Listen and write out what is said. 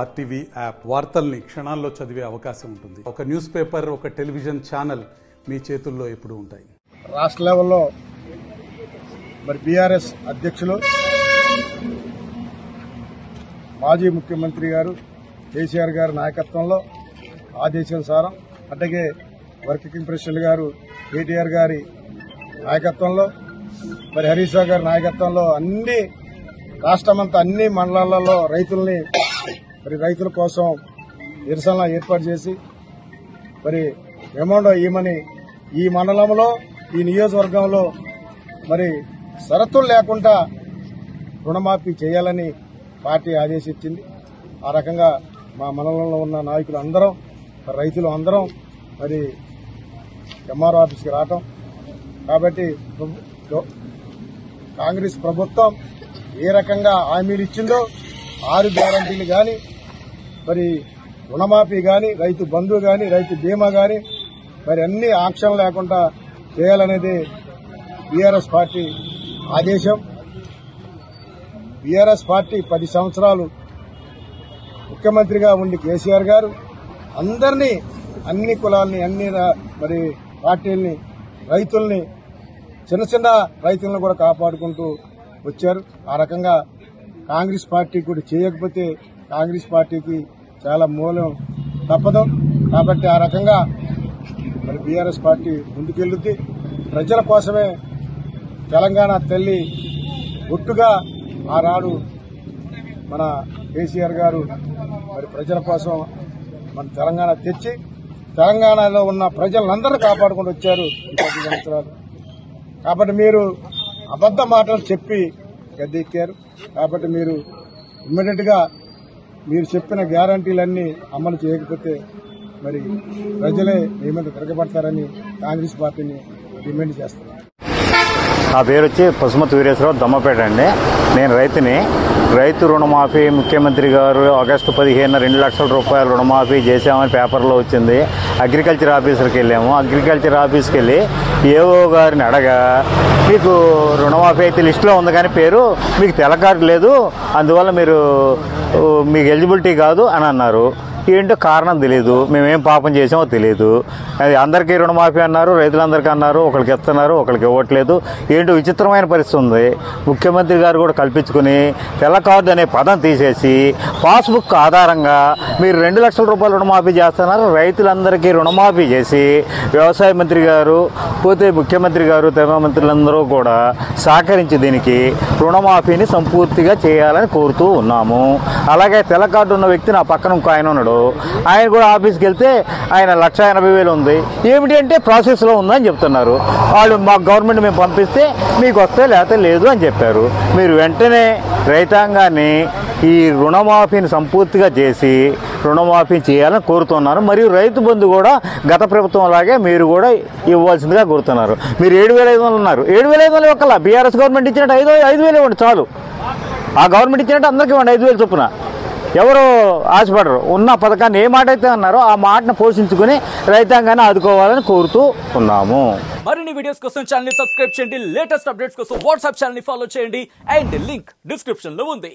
RTV app వార్తల్ని క్షణాల్లో చదివే అవకాశం ఉంటుంది. ఒక న్యూస్ పేపర్, ఒక టెలివిజన్ ఛానల్ మీ చేతుల్లో ఎప్పుడూ ఉంటాయి. రాష్ట్ర లెవెల్లో మరి బీఆర్ఎస్ అధ్యక్షులు మాజీ ముఖ్యమంత్రి గారు కేసీఆర్ గారి నాయకత్వంలో ఆదేశానుసారం, అట్లాగే వర్కింగ్ ప్రెసిడెంట్ గారు కేటీఆర్ గారి నాయకత్వంలో, మరి హరీష్ రావు గారి నాయకత్వంలో అన్ని రాష్ట్రమంతా అన్ని మండలాలలో రైతుల కోసం నిరసనలు ఏర్పాటు చేసి మరి మెమోండో ఇవ్వమని ఈ మండలంలో ఈ నియోజకవర్గంలో మరి షరతులు లేకుండా రుణమాఫీ చేయాలని పార్టీ ఆదేశించింది. ఆ రకంగా మా మండలంలో ఉన్న నాయకులు అందరం, రైతులు అందరం మరి ఎంఆర్ఓ ఆఫీస్కి రావటం. కాబట్టి కాంగ్రెస్ ప్రభుత్వం ఏ రకంగా హామీలు ఇచ్చిందో 6 గ్యారంటీలు కానీ, మరి రుణమాఫీ కానీ, రైతు బంధు కానీ, రైతు బీమా కానీ మరి అన్ని ఆంక్షలు లేకుండా చేయాలనేది బీఆర్ఎస్ పార్టీ ఆదేశం. బీఆర్ఎస్ పార్టీ 10 సంవత్సరాలు ముఖ్యమంత్రిగా ఉండి కేసీఆర్ గారు అందరినీ, అన్ని కులాలని, అన్ని మరి పార్టీలని, రైతుల్ని, చిన్న రైతులను కూడా కాపాడుకుంటూ వచ్చారు. ఆ రకంగా కాంగ్రెస్ పార్టీ కూడా చేయకపోతే కాంగ్రెస్ పార్టీకి చాలా మూలం తప్పదు. కాబట్టి ఆ రకంగా మరి బీఆర్ఎస్ పార్టీ ముందుకెళ్తుంది. ప్రజల కోసమే తెలంగాణ తల్లి ఒట్టుగా ఆనాడు మన కేసీఆర్ గారు మరి ప్రజల కోసం మన తెలంగాణ తెచ్చి తెలంగాణలో ఉన్న ప్రజలందరూ కాపాడుకుంటూ వచ్చారు ఈ 10 సంవత్సరాలు. కాబట్టి మీరు అబద్ధ మాటలు చెప్పి గద్దెక్కారు. కాబట్టి మీరు ఇమ్మీడియట్ గా మీరు చెప్పిన గ్యారంటీలన్నీ అమలు చేయకపోతే మరి ప్రజలే మీ మీద తిరగబడతారని కాంగ్రెస్ పార్టీని డిమాండ్ చేస్తున్నారు. నా పేరు వచ్చి పసుమతి వీరేశ్వరరావు, దమ్మపేట అండి. నేను రైతుని. రైతు రుణమాఫీ ముఖ్యమంత్రి గారు ఆగస్టు 15న 2 లక్షల రూపాయలు రుణమాఫీ చేశామని పేపర్లో వచ్చింది. అగ్రికల్చర్ ఆఫీసర్కి వెళ్ళాము. అగ్రికల్చర్ ఆఫీస్కి వెళ్ళి ఏఓ గారిని అడగా, మీకు రుణమాఫీ అయితే లిస్టులో ఉంది కానీ పేరు మీకు తెల్లకారు లేదు, అందువల్ల మీకు ఎలిజిబిలిటీ కాదు అని అన్నారు. ఏంటో కారణం తెలియదు, మేమేం పాపం చేసామో తెలియదు. అది అందరికీ రుణమాఫీ అన్నారు, రైతులందరికీ అన్నారు, ఒకరికి ఇస్తున్నారు, ఒకరికి ఇవ్వట్లేదు. ఏంటో విచిత్రమైన పరిస్థితి ఉంది. ముఖ్యమంత్రి గారు కూడా కల్పించుకుని తెల్ల కార్డు అనే పదం తీసేసి పాస్బుక్ ఆధారంగా మీరు 2 లక్షల రూపాయలు రుణమాఫీ చేస్తున్నారు. రైతులందరికీ రుణమాఫీ చేసి వ్యవసాయ మంత్రి గారు, పోతే ముఖ్యమంత్రి గారు, తెలంగాణ మంత్రులందరూ కూడా సహకరించి దీనికి రుణమాఫీని సంపూర్తిగా చేయాలని కోరుతూ ఉన్నాము. అలాగే తెల్ల కార్డు ఉన్న వ్యక్తి నా పక్కన ఇంకో ఆయన ఉన్నాడు. ఆయన కూడా ఆఫీస్కి వెళ్తే ఆయన 1,80,000 ఉంది. ఏమిటి అంటే ప్రాసెస్లో ఉందని చెప్తున్నారు. వాళ్ళు మాకు గవర్నమెంట్ మేము పంపిస్తే మీకు వస్తే లేకపోతే లేదు అని చెప్పారు. మీరు వెంటనే రైతాంగాన్ని ఈ రుణమాఫీని సంపూర్తిగా చేసి రుణమాఫీ చేయాలని కోరుతున్నారు. మరియు రైతు బంధు కూడా గత ప్రభుత్వం లాగే మీరు కూడా ఇవ్వాల్సిందిగా కోరుతున్నారు. మీరు 7,500 ఉన్నారు, 7,500 ఇవ్వకల్లా బీఆర్ఎస్ గవర్నమెంట్ ఇచ్చినట్టు 5,000 ఇవ్వండి చాలు. ఆ గవర్నమెంట్ ఇచ్చినట్టు అందరికీ ఇవ్వండి 5,000 చొప్పున. ఎవరు ఆశపడరు. ఉన్న పథకాన్ని ఏ మాట అయితే అన్నారో ఆ మాటను పోషించుకుని రైతాంగాన్ని ఆదుకోవాలని కోరుతూ ఉన్నాము. మరిన్ని వీడియోస్ కోసం ఛానల్ ని సబ్స్క్రైబ్ చేయండి. లేటెస్ట్ అప్డేట్స్ కోసం వాట్సాప్ ఛానల్ ని ఫాలో చేయండి. అండ్ లింక్ డిస్క్రిప్షన్ లో ఉంది.